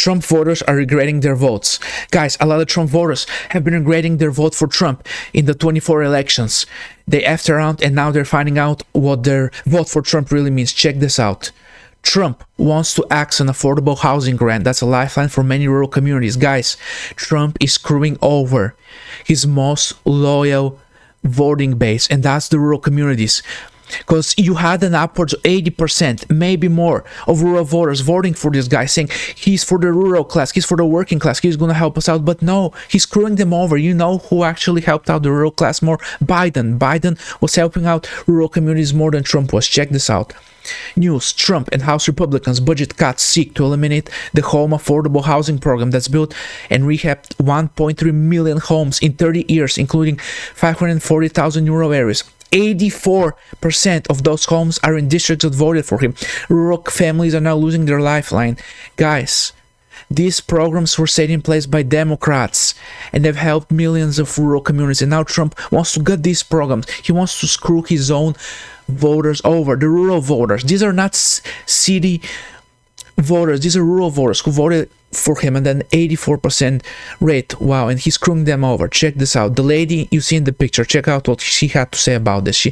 Trump voters are regretting their votes. Guys, a lot of Trump voters have been regretting their vote for Trump in the 24 elections. They effed around and now they're finding out what their vote for Trump really means. Check this out. Trump wants to axe an affordable housing grant. That's a lifeline for many rural communities. Guys, Trump is screwing over his most loyal voting base, and that's the rural communities. Because you had an upwards of 80%, maybe more, of rural voters voting for this guy, saying he's for the rural class, he's for the working class, he's going to help us out. But no, he's screwing them over. You know who actually helped out the rural class more? Biden. Biden was helping out rural communities more than Trump was. Check this out. News: Trump and House Republicans budget cuts seek to eliminate the home affordable housing program that's built and rehabbed 1.3 million homes in 30 years, including 540,000 rural areas. 84% of those homes are in districts that voted for him. Rural families are now losing their lifeline. Guys, these programs were set in place by Democrats and they've helped millions of rural communities, and now Trump wants to gut these programs. He wants to screw his own voters over, the rural voters. These are not city voters, these are rural voters who voted for him, and then 84% rate. Wow, and he's screwing them over. Check this out. The lady you see in the picture, check out what she had to say about this.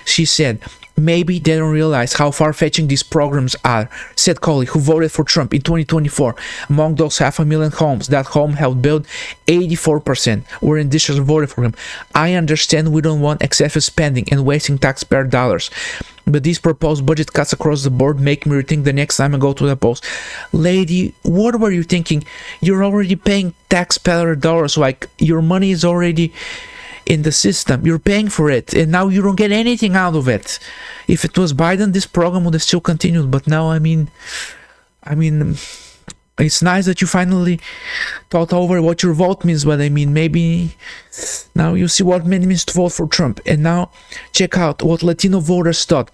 She said, maybe they don't realize how far-fetching these programs are, said Coley, who voted for Trump in 2024. Among those 500,000 homes that home helped build, 84% were in districts that voted for him. I understand we don't want excessive spending and wasting taxpayer dollars, but these proposed budget cuts across the board make me rethink the next time I go to the polls. Lady, what were you thinking? You're already paying taxpayer dollars, like your money is already in the system. You're paying for it, and now you don't get anything out of it. If it was Biden, this program would have still continued, but now, I mean, it's nice that you finally thought over what your vote means, but I mean, maybe now you see what it means to vote for Trump. And now, check out what Latino voters thought.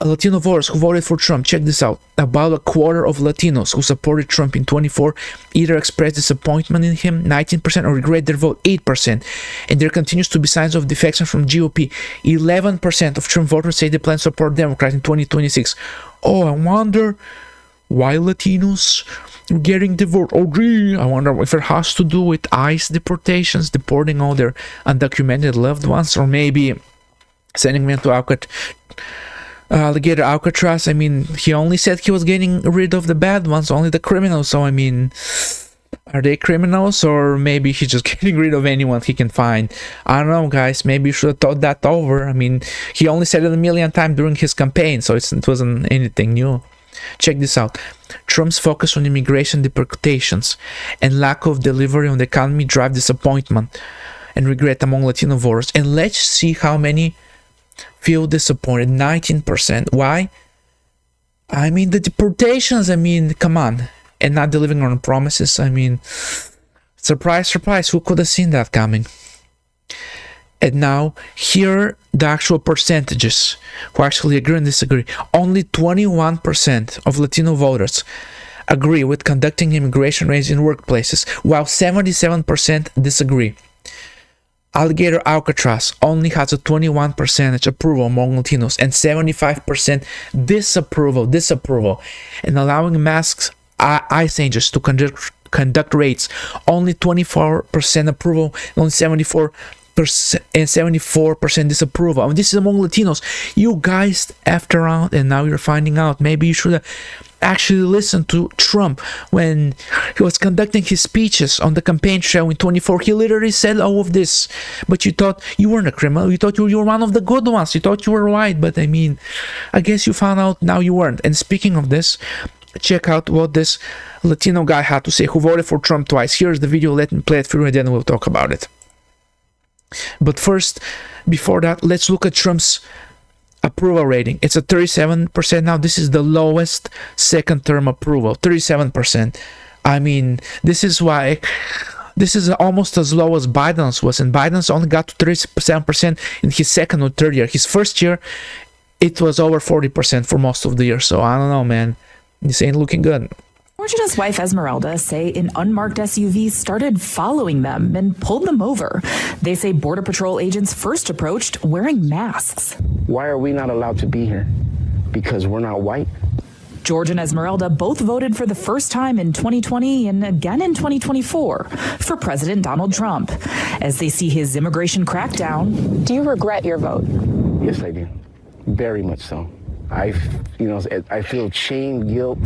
Latino voters who voted for Trump, check this out. About a quarter of Latinos who supported Trump in 24 either expressed disappointment in him, 19%, or regret their vote, 8%. And there continues to be signs of defection from GOP. 11% of Trump voters say they plan to support Democrats in 2026. Oh, I wonder why Latinos are getting the vote. Oh, gee, I wonder if it has to do with ICE deportations, deporting all their undocumented loved ones, or maybe sending them to Alligator Alcatraz. I mean, he only said he was getting rid of the bad ones, only the criminals. So, I mean, are they criminals, or maybe he's just getting rid of anyone he can find? I don't know, guys. Maybe you should have thought that over. I mean, he only said it a million times during his campaign, so it wasn't anything new. Check this out. Trump's focus on immigration deportations and lack of delivery on the economy drive disappointment and regret among Latino voters. And let's see how many feel disappointed. 19%. Why? I mean, the deportations, I mean, come on. And not delivering on promises. I mean, surprise, surprise. Who could have seen that coming? And now, here are the actual percentages who actually agree and disagree. Only 21% of Latino voters agree with conducting immigration raids in workplaces, while 77% disagree. Alligator Alcatraz only has a 21% approval among Latinos and 75% disapproval. And allowing masks ICE agents to conduct raids, only 24% approval, only 74% disapproval. I mean, this is among Latinos. You guys effed around and now you're finding out. Maybe you should have actually listened to Trump when he was conducting his speeches on the campaign trail in 24. He literally said all of this, but you thought you weren't a criminal. You thought you were one of the good ones. You thought you were right, but I mean, I guess you found out now you weren't. And speaking of this, check out what this Latino guy had to say who voted for Trump twice. Here's the video. Let me play it through and then we'll talk about it. But first, before that, let's look at Trump's approval rating. It's a 37% now. This is the lowest second term approval, 37%. I mean, this is almost as low as Biden's was, and Biden's only got to 37% in his second or third year. His first year, it was over 40% for most of the year. So I don't know, man. This ain't looking good. Georgia's wife Esmeralda say an unmarked SUV started following them and pulled them over. They say Border Patrol agents first approached wearing masks. Why are we not allowed to be here? Because we're not white? George and Esmeralda both voted for the first time in 2020 and again in 2024 for President Donald Trump. As they see his immigration crackdown, do you regret your vote? Yes, I do. Very much so. I feel shame, guilt,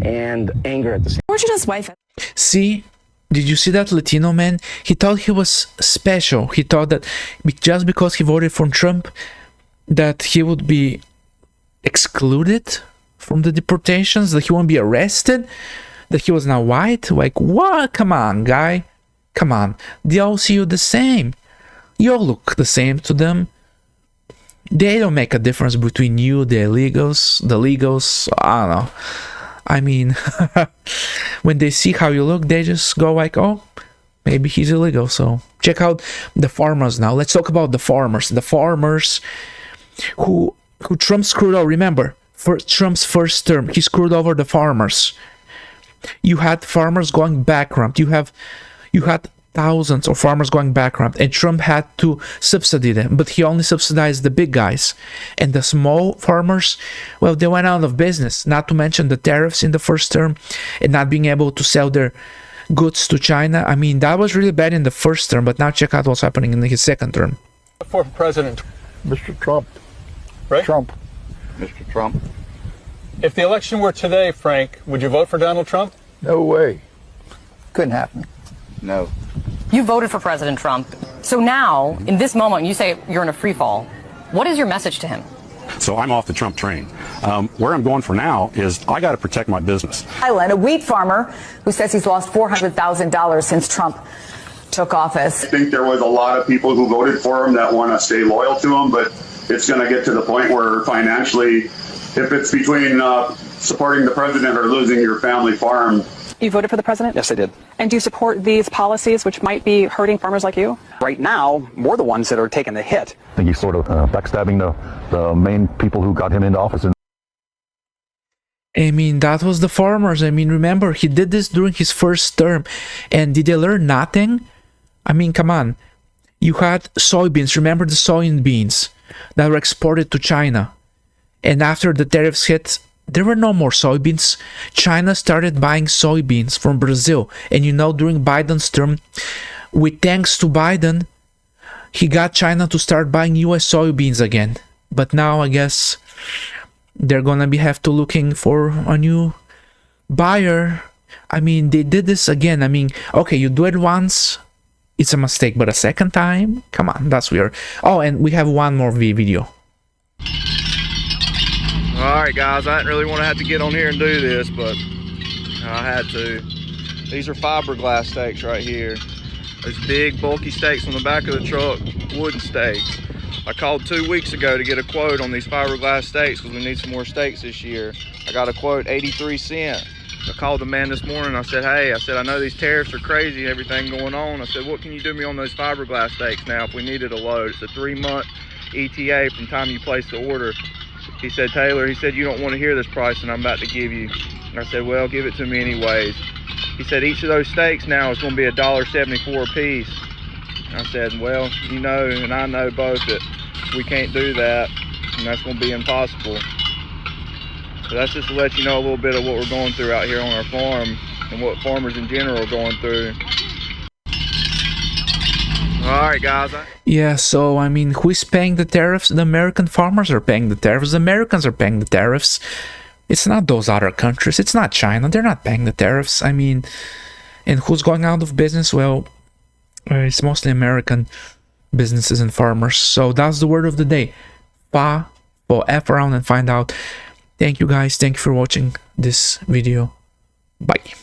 and anger at the same time. George and his wife. See, did you see that Latino man? He thought he was special. He thought that just because he voted for Trump, that he would be excluded from the deportations, that he won't be arrested, that he was now white. Like, what? Come on, guy. Come on. They all see you the same. You all look the same to them. They don't make a difference between you, the illegals, the legals. I don't know. I mean, when they see how you look, they just go like, oh, maybe he's illegal. So check out the farmers now. Let's talk about the farmers. The farmers who Trump screwed over. Remember, for Trump's first term, he screwed over the farmers. You had farmers going bankrupt. You had thousands of farmers going bankrupt, and Trump had to subsidize them, but he only subsidized the big guys. And the small farmers, well, they went out of business, not to mention the tariffs in the first term and not being able to sell their goods to China. I mean, that was really bad in the first term, but now check out what's happening in his second term. For President Mr. Trump. Right? Trump. Mr. Trump. If the election were today, Frank, would you vote for Donald Trump? No way. Couldn't happen. No. You voted for President Trump. So now, in this moment, you say you're in a free fall. What is your message to him? So I'm off the Trump train. Where I'm going for now is I got to protect my business. Island, a wheat farmer who says he's lost $400,000 since Trump took office. I think there was a lot of people who voted for him that want to stay loyal to him, but it's going to get to the point where financially, if it's between supporting the president or losing your family farm. You voted for the president? Yes, I did. And do you support these policies which might be hurting farmers like you? Right now, we're the ones that are taking the hit. I think he's sort of backstabbing the main people who got him into office. I mean, that was the farmers. I mean, remember, he did this during his first term. And did they learn nothing? I mean, come on. You had soybeans. Remember the soybeans that were exported to China? And after the tariffs hit, there were no more soybeans. China started buying soybeans from Brazil. And you know, during Biden's term, with thanks to Biden, he got China to start buying US soybeans again. But now, I guess, they're gonna have to looking for a new buyer. I mean, they did this again. I mean, okay, you do it once, it's a mistake, but a second time? Come on, that's weird. Oh, and we have one more video. Alright guys, I didn't really want to have to get on here and do this, but I had to. These are fiberglass stakes right here. Those big bulky stakes on the back of the truck, wooden stakes. I called 2 weeks ago to get a quote on these fiberglass stakes because we need some more stakes this year. I got a quote, 83 cents. I called the man this morning. I said, hey, I know these tariffs are crazy, everything going on. I said, what can you do me on those fiberglass stakes now if we needed a load? It's a 3-month ETA from time you place the order. He said, Taylor, he said, you don't want to hear this price and I'm about to give you. I said, well, give it to me anyways. He said, each of those steaks now is going to be $1.74 a piece. I said, well, you know, and I know both that we can't do that, and that's going to be impossible. So that's just to let you know a little bit of what we're going through out here on our farm and what farmers in general are going through. Alright guys. Yeah, so I mean, who is paying the tariffs? The American farmers are paying the tariffs. The Americans are paying the tariffs. It's not those other countries. It's not China. They're not paying the tariffs. I mean, and who's going out of business? Well, it's mostly American businesses and farmers. So that's the word of the day. F around and find out. Thank you guys. Thank you for watching this video. Bye.